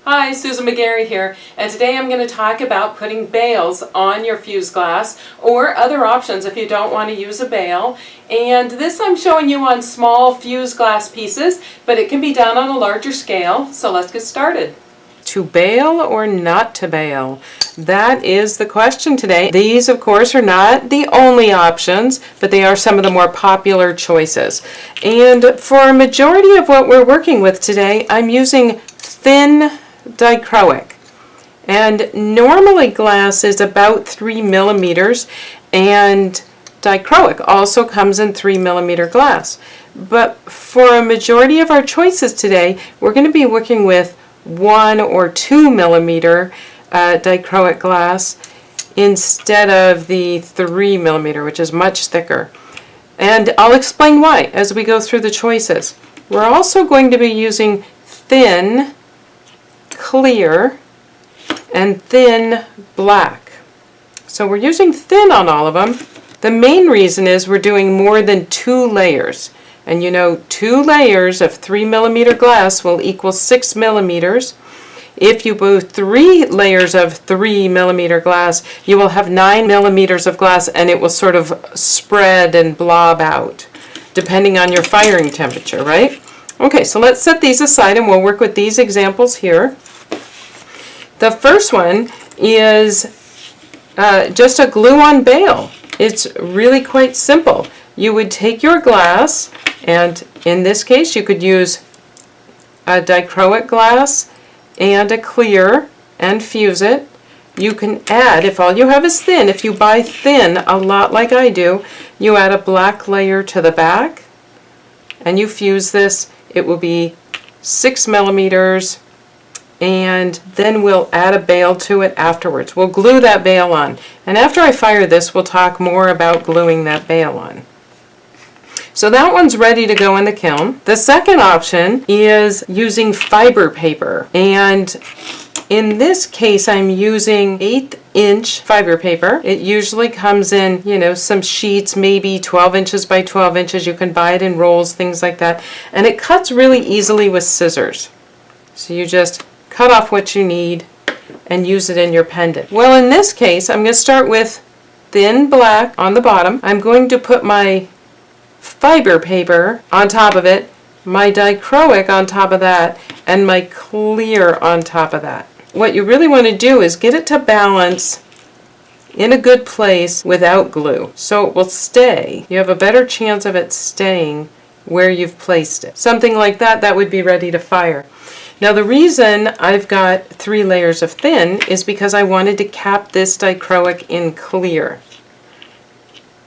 Hi, Susan McGarry here, and today I'm going to talk about putting bails on your fused glass or other options if you don't want to use a bail. And this I'm showing you on small fused glass pieces, but it can be done on a larger scale, so let's get started. To bail or not to bail? That is the question today. These, of course, are not the only options, but they are some of the more popular choices. And for a majority of what we're working with today, I'm using thin dichroic. And normally glass is about 3 millimeters, and dichroic also comes in 3 millimeter glass. But for a majority of our choices today, we're going to be working with 1 or 2 millimeter dichroic glass instead of the 3 millimeter, which is much thicker. And I'll explain why as we go through the choices. We're also going to be using thin, clear, and thin black. So we're using thin on all of them. The main reason is we're doing more than 2 layers. And you know, 2 layers of 3 millimeter glass will equal 6 millimeters. If you do 3 layers of 3 millimeter glass, you will have 9 millimeters of glass, and it will sort of spread and blob out, depending on your firing temperature, right? Okay, so let's set these aside and we'll work with these examples here. The first one is just a glue-on bail. It's really quite simple. You would take your glass, and in this case you could use a dichroic glass and a clear and fuse it. You can add, if all you have is thin, if you buy thin a lot like I do, you add a black layer to the back and you fuse this. It will be 6 millimeters, and then we'll add a bail to it afterwards. We'll glue that bail on. And after I fire this, we'll talk more about gluing that bail on. So that one's ready to go in the kiln. The second option is using fiber paper. And in this case, I'm using 1/8" fiber paper. It usually comes in, you know, some sheets, maybe 12 inches by 12 inches. You can buy it in rolls, things like that. And it cuts really easily with scissors. So you just cut off what you need and use it in your pendant. Well, in this case, I'm going to start with thin black on the bottom. I'm going to put my fiber paper on top of it, my dichroic on top of that, and my clear on top of that. What you really want to do is get it to balance in a good place without glue, so it will stay. You have a better chance of it staying where you've placed it. Something like that, that would be ready to fire. Now the reason I've got 3 layers of thin is because I wanted to cap this dichroic in clear.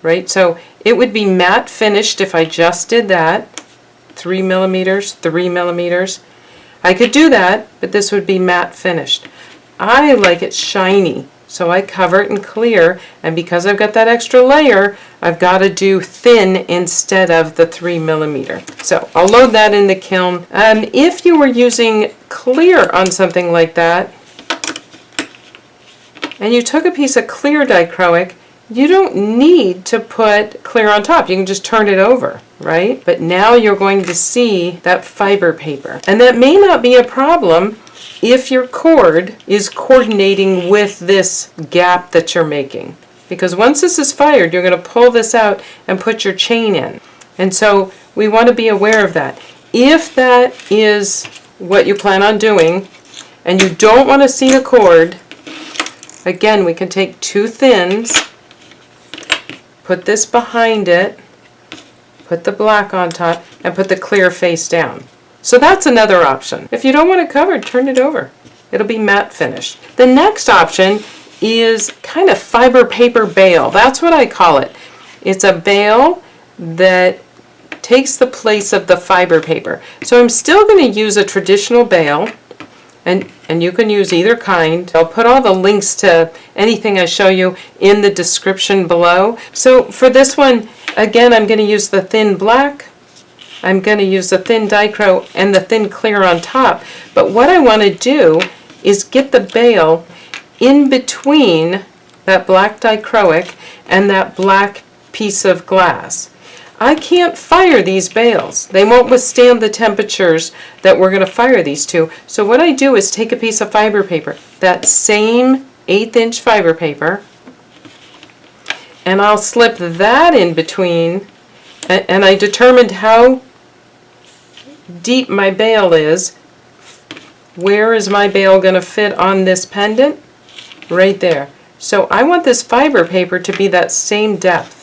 Right, so it would be matte finished if I just did that. 3 millimeters, 3 millimeters. I could do that, but this would be matte finished. I like it shiny, so I cover it in clear, and because I've got that extra layer, I've got to do thin instead of the 3 millimeter. So I'll load that in the kiln. If you were using clear on something like that, and you took a piece of clear dichroic, you don't need to put clear on top. You can just turn it over, right? But now you're going to see that fiber paper. And that may not be a problem if your cord is coordinating with this gap that you're making. Because once this is fired, you're going to pull this out and put your chain in. And so we want to be aware of that. If that is what you plan on doing, and you don't want to see a cord, again, we can take 2 thins, put this behind it, put the black on top, and put the clear face down. So that's another option. If you don't want it covered, turn it over. It'll be matte finished. The next option is kind of fiber paper bail. That's what I call it. It's a bail that takes the place of the fiber paper. So I'm still going to use a traditional bail, and you can use either kind. I'll put all the links to anything I show you in the description below. So for this one, again, I'm going to use the thin black, I'm going to use the thin dichro and the thin clear on top. But what I want to do is get the bail in between that black dichroic and that black piece of glass. I can't fire these bales. They won't withstand the temperatures that we're going to fire these to. So what I do is take a piece of fiber paper, that same 1/8 inch fiber paper, and I'll slip that in between, and I determined how deep my bale is. Where is my bale going to fit on this pendant? Right there. So I want this fiber paper to be that same depth.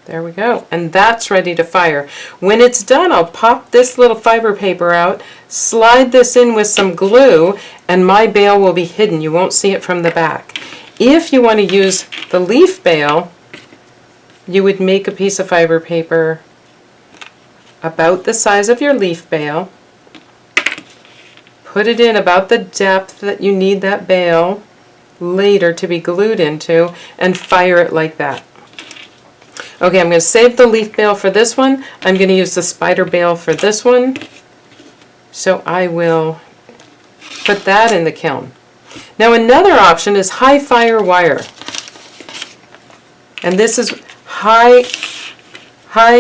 There we go, and that's ready to fire. When it's done, I'll pop this little fiber paper out, slide this in with some glue, and my bale will be hidden. You won't see it from the back. If you want to use the leaf bale, you would make a piece of fiber paper about the size of your leaf bale, put it in about the depth that you need that bale later to be glued into, and fire it like that. Okay, I'm going to save the leaf bale for this one. I'm going to use the spider bale for this one. So I will put that in the kiln. Now another option is high fire wire. And this is high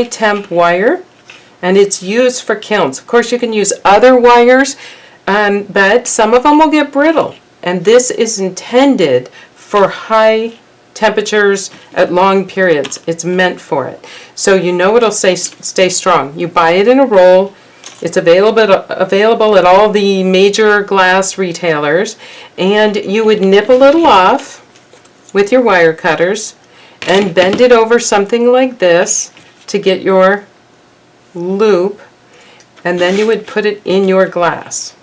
temp wire, and it's used for kilns. Of course you can use other wires, but some of them will get brittle. And this is intended for high temperatures at long periods. It's meant for it. So you know it'll stay strong. You buy it in a roll. It's available at all the major glass retailers, and you would nip a little off with your wire cutters and bend it over something like this to get your loop, and then you would put it in your glass.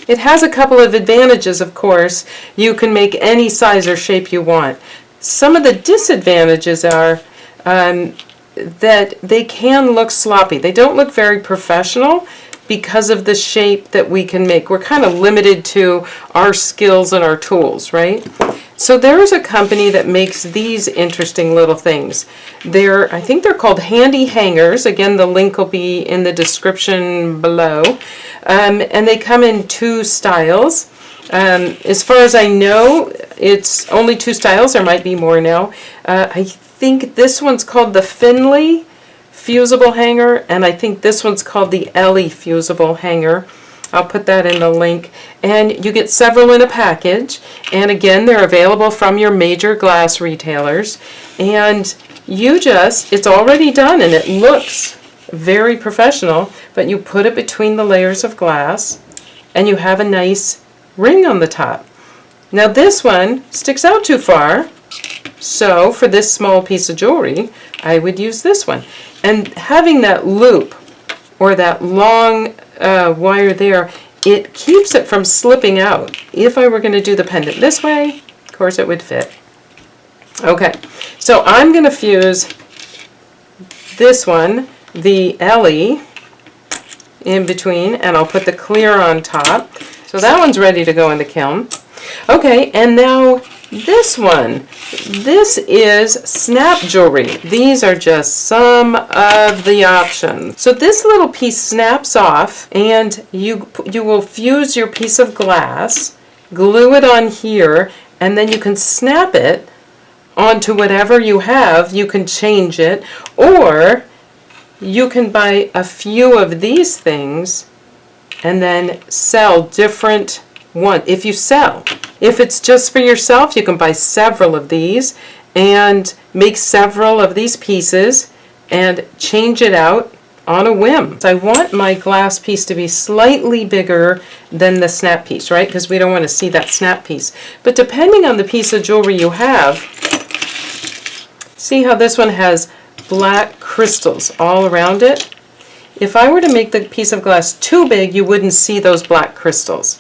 It has a couple of advantages, of course. You can make any size or shape you want. Some of the disadvantages are that they can look sloppy. They don't look very professional because of the shape that we can make. We're kind of limited to our skills and our tools, right? So there is a company that makes these interesting little things. I think they're called handy hangers. Again, the link will be in the description below. And they come in 2 styles. As far as I know, it's only 2 styles. There might be more now. I think this one's called the Finley fusible hanger, and I think this one's called the Ellie fusible hanger. I'll put that in the link. And you get several in a package. And again, they're available from your major glass retailers. And it's already done, and it looks very professional, but you put it between the layers of glass, and you have a nice ring on the top. Now this one sticks out too far, so for this small piece of jewelry, I would use this one. And having that loop or that long wire there, it keeps it from slipping out. If I were going to do the pendant this way, of course it would fit. Okay, so I'm going to fuse this one, the Ellie, in between, and I'll put the clear on top. So that one's ready to go in the kiln. Okay, and now this one. This is snap jewelry. These are just some of the options. So this little piece snaps off, and you will fuse your piece of glass, glue it on here, and then you can snap it onto whatever you have. You can change it, or you can buy a few of these things and then sell different ones. If it's just for yourself, you can buy several of these and make several of these pieces and change it out on a whim. So I want my glass piece to be slightly bigger than the snap piece, right? Because we don't want to see that snap piece. But depending on the piece of jewelry you have, see how this one has black crystals all around it? If I were to make the piece of glass too big, you wouldn't see those black crystals.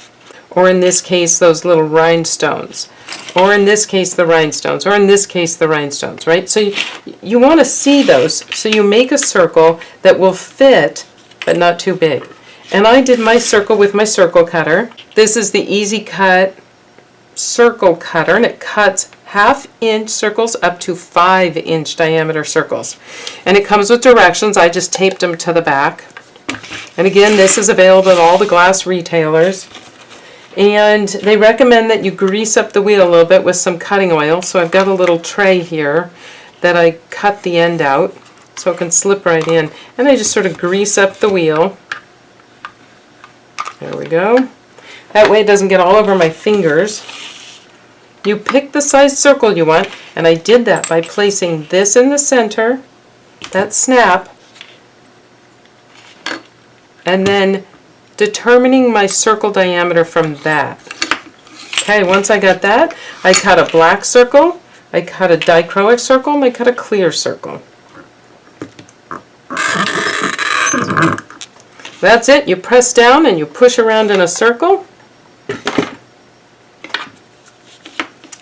Or in this case, those little rhinestones. Or in this case, the rhinestones. Or in this case, the rhinestones, right? So you want to see those. So you make a circle that will fit, but not too big. And I did my circle with my circle cutter. This is the Easy Cut circle cutter, and it cuts 1/2 inch circles up to 5 inch diameter circles. And it comes with directions. I just taped them to the back. And again, this is available at all the glass retailers. And they recommend that you grease up the wheel a little bit with some cutting oil. So I've got a little tray here that I cut the end out so it can slip right in. And I just sort of grease up the wheel. There we go. That way it doesn't get all over my fingers. You pick the size circle you want, and I did that by placing this in the center, that snap, and then determining my circle diameter from that. Okay, once I got that, I cut a black circle, I cut a dichroic circle, and I cut a clear circle. That's it. You press down and you push around in a circle.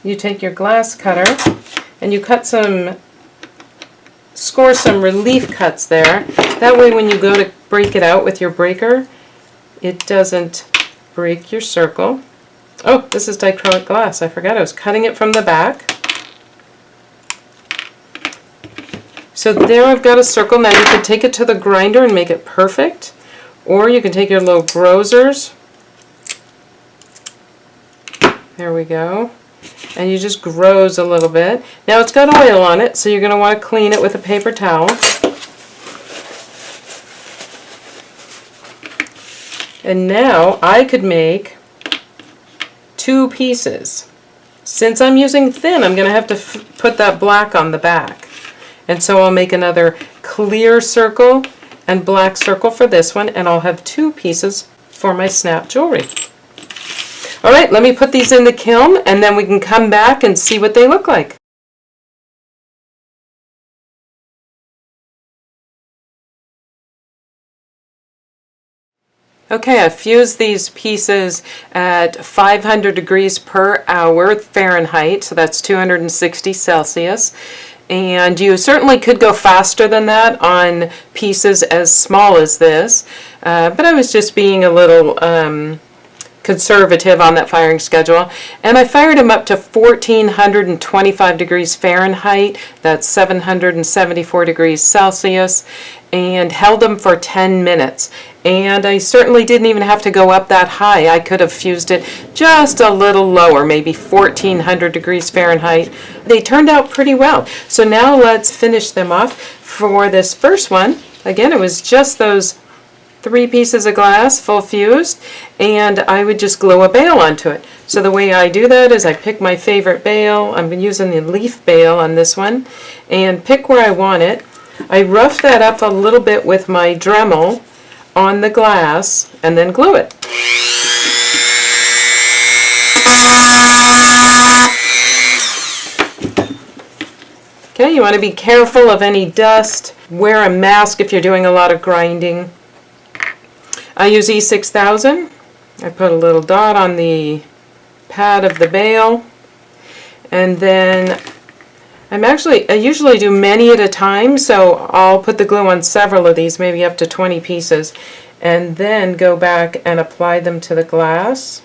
You take your glass cutter and you cut score some relief cuts there. That way when you go to break it out with your breaker, it doesn't break your circle. Oh, this is dichroic glass. I forgot I was cutting it from the back. So there I've got a circle. Now you can take it to the grinder and make it perfect, or you can take your little grozers. There we go. And you just groze a little bit. Now it's got oil on it, so you're going to want to clean it with a paper towel. And now I could make 2 pieces. Since I'm using thin, I'm going to have to put that black on the back. And so I'll make another clear circle and black circle for this one, and I'll have 2 pieces for my snap jewelry. All right, let me put these in the kiln, and then we can come back and see what they look like. Okay, I fused these pieces at 500 degrees per hour Fahrenheit, so that's 260 Celsius. And you certainly could go faster than that on pieces as small as this, but I was just being a little conservative on that firing schedule, and I fired them up to 1425 degrees Fahrenheit, that's 774 degrees Celsius, and held them for 10 minutes. And I certainly didn't even have to go up that high. I could have fused it just a little lower, maybe 1400 degrees Fahrenheit. They turned out pretty well. So now let's finish them off. For this first one, again, it was just those 3 pieces of glass full fused, and I would just glue a bail onto it. So the way I do that is I pick my favorite bail. I'm using the leaf bail on this one, and pick where I want it. I rough that up a little bit with my Dremel on the glass and then glue it. Okay, you want to be careful of any dust. Wear a mask if you're doing a lot of grinding. I use E6000. I put a little dot on the pad of the bail, and then I usually do many at a time, so I'll put the glue on several of these, maybe up to 20 pieces, and then go back and apply them to the glass.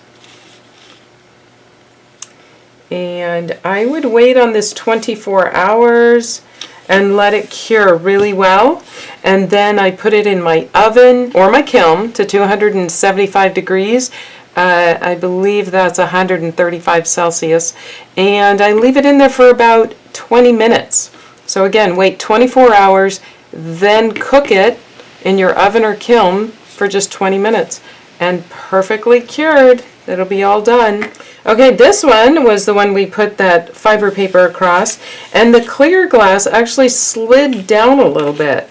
And I would wait on this 24 hours and let it cure really well, and then I put it in my oven or my kiln to 275 degrees. I believe that's 135 Celsius, and I leave it in there for about 20 minutes. So again, wait 24 hours, then cook it in your oven or kiln for just 20 minutes, and perfectly cured. It'll be all done. Okay, this one was the one we put that fiber paper across, and the clear glass actually slid down a little bit.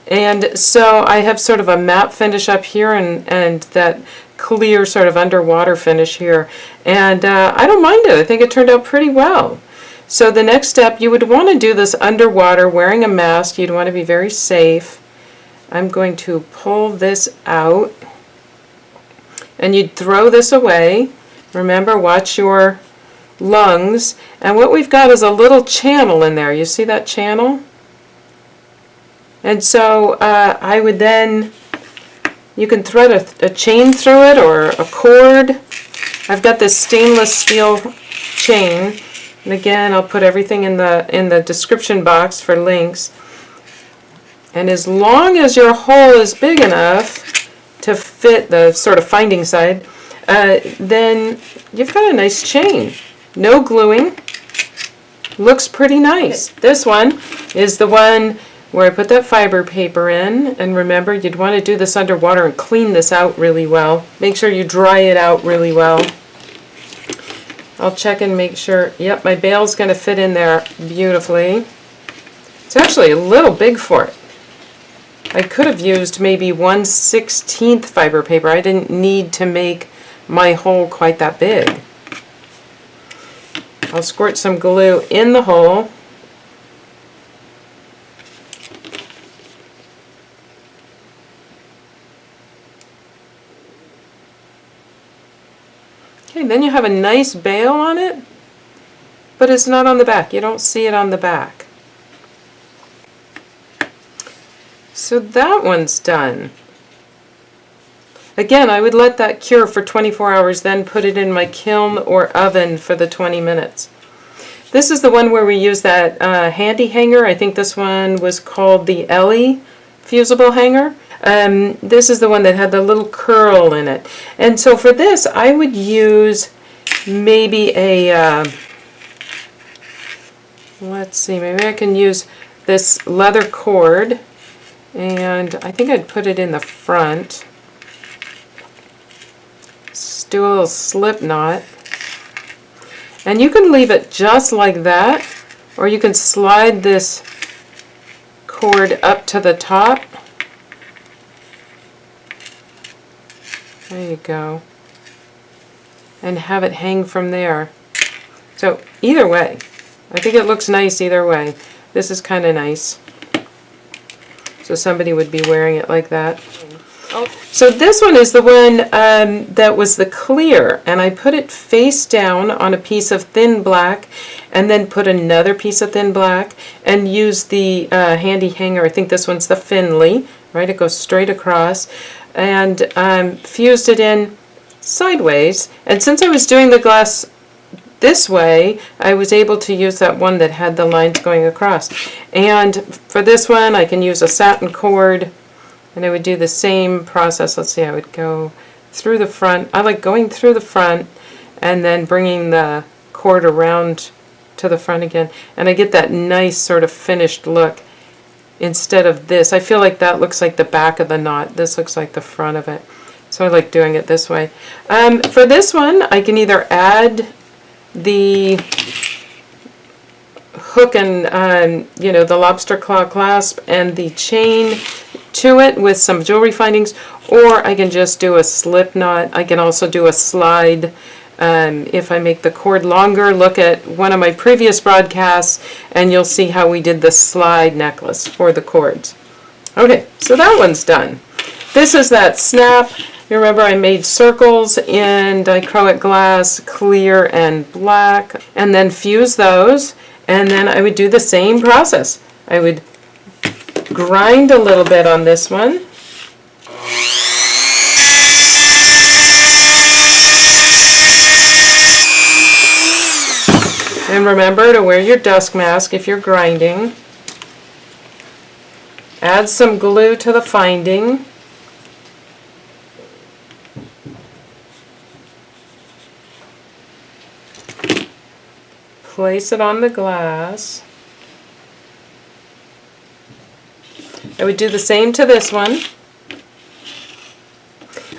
And so I have sort of a matte finish up here and that clear sort of underwater finish here. And I don't mind it. I think it turned out pretty well. So the next step, you would want to do this underwater wearing a mask. You'd want to be very safe. I'm going to pull this out, and you'd throw this away. Remember, watch your lungs. And what we've got is a little channel in there. You see that channel? And so I would then, you can thread a chain through it or a cord. I've got this stainless steel chain. And again, I'll put everything in the description box for links. And as long as your hole is big enough to fit the sort of finding side, then you've got a nice chain. No gluing. Looks pretty nice. This one is the one where I put that fiber paper in, and remember, you'd want to do this underwater and clean this out really well. Make sure you dry it out really well. I'll check and make sure, yep, my bail's going to fit in there beautifully. It's actually a little big for it. I could have used maybe 1/16 fiber paper. I didn't need to make my hole quite that big. I'll squirt some glue in the hole. Okay, then you have a nice bail on it, but it's not on the back. You don't see it on the back. So that one's done. Again, I would let that cure for 24 hours, then put it in my kiln or oven for the 20 minutes. This is the one where we use that handy hanger. I think this one was called the Ellie fusible hanger. This is the one that had the little curl in it. And so for this, I would use maybe a, let's see, maybe I can use this leather cord, and I think I'd put it in the front. Let's do a little slip knot. And you can leave it just like that, or you can slide this cord up to the top. There you go. And have it hang from there. So either way, I think it looks nice either way. This is kind of nice. So somebody would be wearing it like that. So this one is the one that was the clear, and I put it face down on a piece of thin black, and then put another piece of thin black, and use the handy hanger. I think this one's the Finley, right? It goes straight across, and fused it in sideways. And since I was doing the glass this way, I was able to use that one that had the lines going across. And for this one, I can use a satin cord. And I would do the same process. Let's see, I would go through the front. I like going through the front and then bringing the cord around to the front again. And I get that nice sort of finished look instead of this. I feel like that looks like the back of the knot. This looks like the front of it. So I like doing it this way. For this one, I can either add the hook and, you know, the lobster claw clasp and the chain to it with some jewelry findings, or I can just do a slip knot. I can also do a slide if I make the cord longer. Look at one of my previous broadcasts and you'll see how we did the slide necklace for the cords. Okay, so that one's done. This is that snap. You remember I made circles in dichroic glass, clear and black, and then fuse those, and then I would do the same process. I would grind a little bit on this one. And remember to wear your dust mask if you're grinding. Add some glue to the finding. Place it on the glass. I would do the same to this one.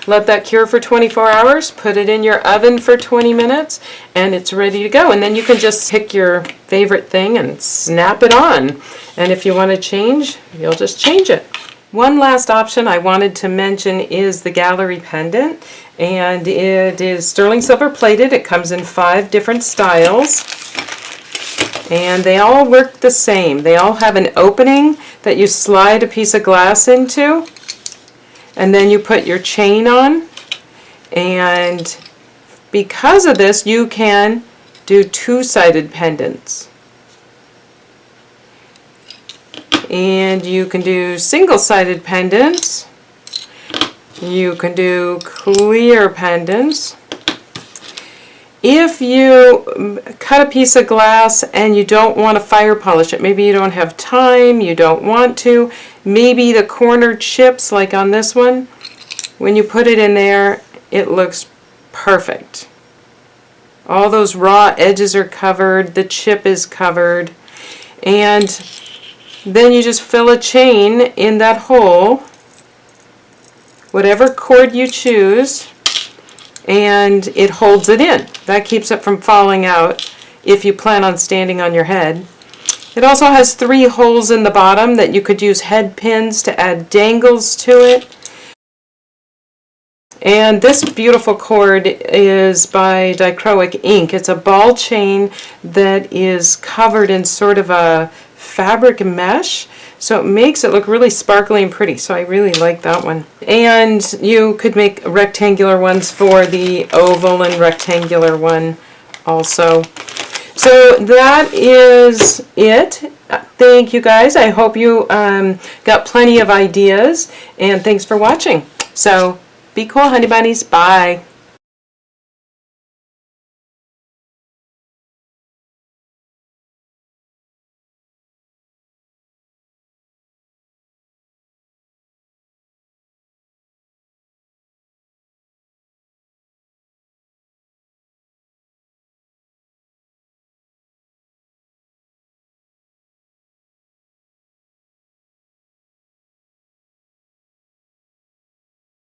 Let that cure for 24 hours, put it in your oven for 20 minutes, and it's ready to go. And then you can just pick your favorite thing and snap it on. And if you want to change, you'll just change it. One last option I wanted to mention is the Gallery Pendant, and it is sterling silver plated. It comes in 5 different styles. And they all work the same. They all have an opening that you slide a piece of glass into, and then you put your chain on. And because of this, you can do 2-sided pendants. And you can do single-sided pendants. You can do clear pendants. If you cut a piece of glass and you don't want to fire polish it, maybe you don't have time, you don't want to, maybe the corner chips like on this one, when you put it in there, it looks perfect. All those raw edges are covered, the chip is covered, and then you just fill a chain in that hole, whatever cord you choose, and it holds it in. That keeps it from falling out if you plan on standing on your head. It also has 3 holes in the bottom that you could use head pins to add dangles to it. And this beautiful cord is by dichroic ink. It's a ball chain that is covered in sort of a fabric mesh, so it makes it look really sparkly and pretty, so I really like that one. And you could make rectangular ones for the oval and rectangular one also. So that is it. Thank you guys. I hope you got plenty of ideas, and thanks for watching. So be cool, honey bunnies. Bye.